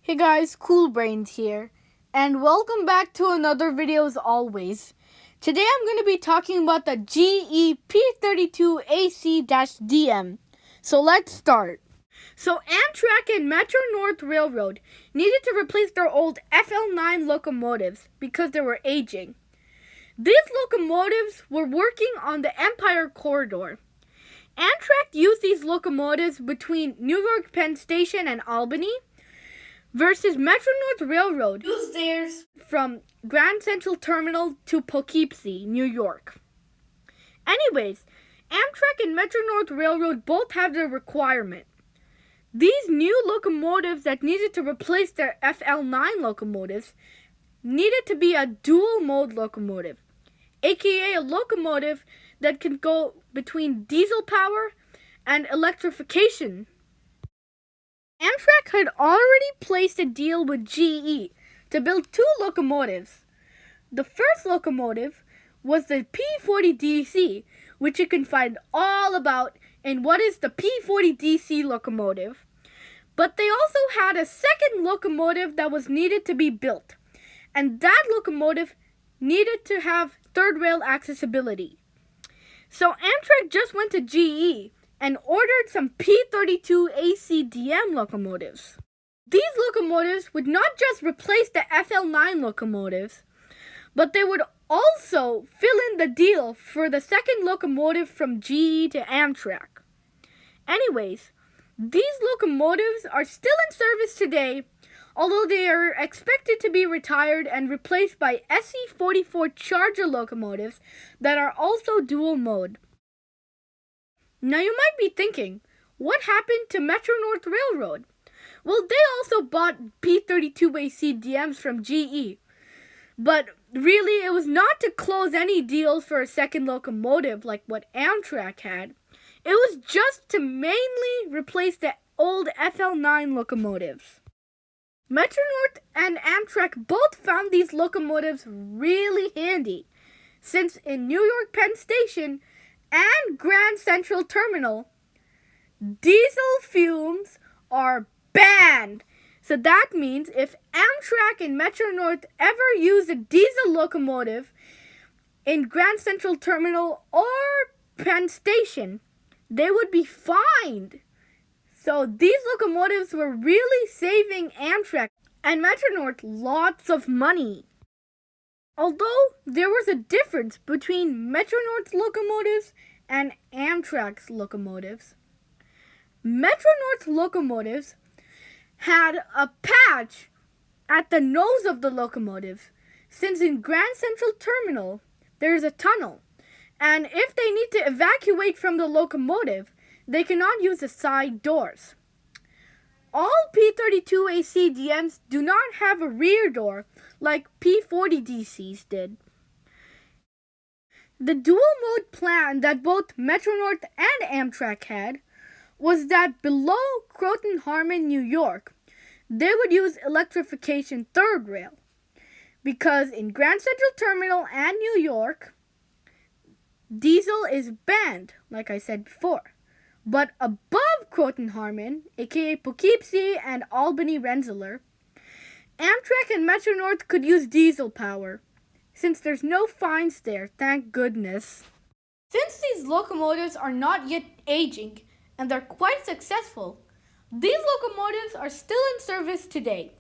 Hey guys, Cool Brains here, and welcome back to another video as always. Today I'm going to be talking about the GE P32AC-DM. So let's start. So Amtrak and Metro North Railroad needed to replace their old FL9 locomotives because they were aging. These locomotives were working on the Empire Corridor. Amtrak used these locomotives between New York Penn Station and Albany, versus Metro North Railroad used theirs from Grand Central Terminal to Poughkeepsie, New York. Anyways, Amtrak and Metro North Railroad both have their requirement. These new locomotives that needed to replace their FL9 locomotives needed to be a dual-mode locomotive, aka a locomotive that can go between diesel power and electrification. Amtrak had already placed a deal with GE to build two locomotives. The first locomotive was the P40DC, which you can find all about in What is the P40DC Locomotive. But they also had a second locomotive that was needed to be built, and that locomotive needed to have third rail accessibility. So Amtrak just went to GE and ordered some P32AC-DM locomotives. These locomotives would not just replace the FL9 locomotives, but they would also fill in the deal for the second locomotive from GE to Amtrak. Anyways, these locomotives are still in service today, although they are expected to be retired and replaced by SE44 Charger locomotives that are also dual mode. Now you might be thinking, what happened to Metro North Railroad? Well, they also bought P32AC-DMs from GE. But really, it was not to close any deals for a second locomotive like what Amtrak had. It was just to mainly replace the old FL9 locomotives. Metro North and Amtrak both found these locomotives really handy, since in New York Penn Station and Grand Central Terminal, diesel fumes are banned. So that means if Amtrak and Metro North ever use a diesel locomotive in Grand Central Terminal or Penn Station, they would be fined. So these locomotives were really saving Amtrak and Metro North lots of money. Although there was a difference between Metro North's locomotives and Amtrak's locomotives. Metro North locomotives had a patch at the nose of the locomotive, since in Grand Central Terminal there is a tunnel, and if they need to evacuate from the locomotive, they cannot use the side doors. All P32AC-DMs do not have a rear door like P40DCs did. The dual-mode plan that both Metro North and Amtrak had was that below Croton Harmon, New York, they would use electrification third rail, because in Grand Central Terminal and New York, diesel is banned, like I said before. But above Croton Harmon, aka Poughkeepsie and Albany Rensselaer, Amtrak and Metro North could use diesel power, since there's no fines there, thank goodness. Since these locomotives are not yet aging, and they're quite successful, these locomotives are still in service today,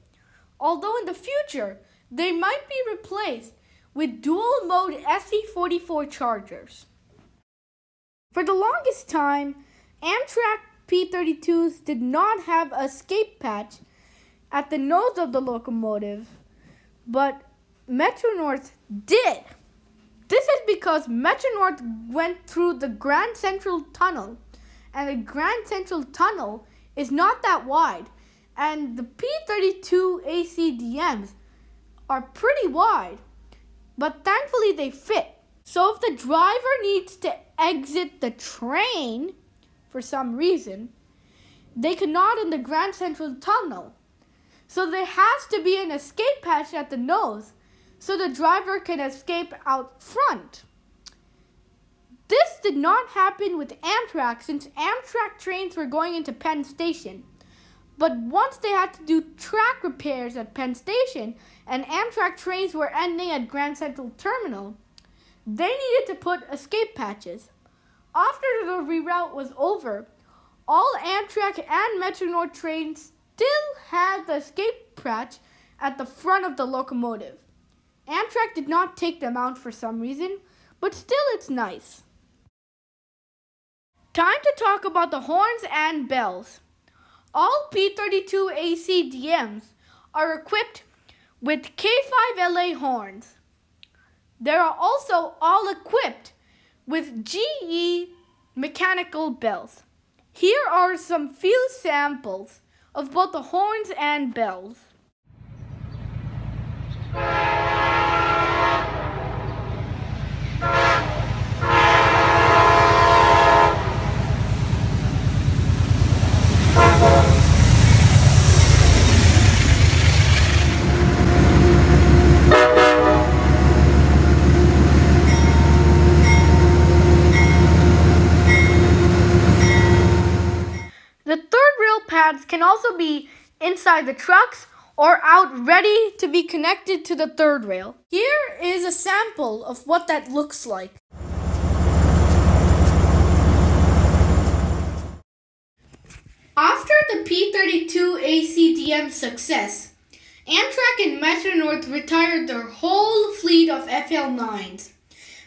although in the future, they might be replaced with dual-mode SE44 Chargers. For the longest time, Amtrak P32s did not have a escape patch at the nose of the locomotive, but Metro North did. This is because Metro North went through the Grand Central Tunnel, and the Grand Central Tunnel is not that wide, and the P32AC-DMs are pretty wide, but thankfully they fit. So if the driver needs to exit the train for some reason, they cannot in the Grand Central Tunnel. So there has to be an escape hatch at the nose so the driver can escape out front. This did not happen with Amtrak since Amtrak trains were going into Penn Station. But once they had to do track repairs at Penn Station and Amtrak trains were ending at Grand Central Terminal, they needed to put escape patches. After the reroute was over, all Amtrak and Metro-North trains still had the escape patch at the front of the locomotive. Amtrak did not take them out for some reason, but still it's nice. Time to talk about the horns and bells. All P32AC-DMs are equipped with K5LA horns. They are also all equipped with GE mechanical bells. Here are some few samples of both the horns and bells. The third rail pads can also be inside the trucks or out ready to be connected to the third rail. Here is a sample of what that looks like. After the P32AC-DM success, Amtrak and Metro-North retired their whole fleet of FL9s.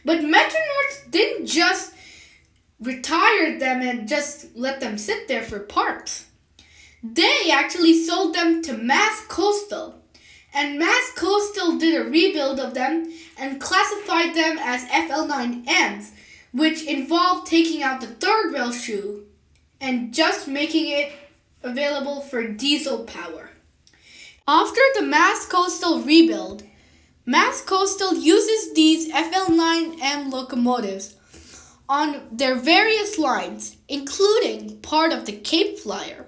But Metro-North didn't just retire them and just let them sit there for parts. They actually sold them to Mass Coastal, and Mass Coastal did a rebuild of them and classified them as FL9Ms, which involved taking out the third rail shoe and just making it available for diesel power. After the Mass Coastal rebuild, Mass Coastal uses these FL9M locomotives on their various lines, including part of the Cape Flyer.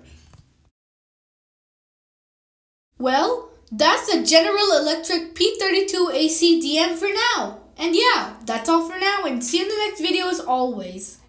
Well, that's the General Electric P32AC-DM for now. And yeah, that's all for now, and see you in the next video as always.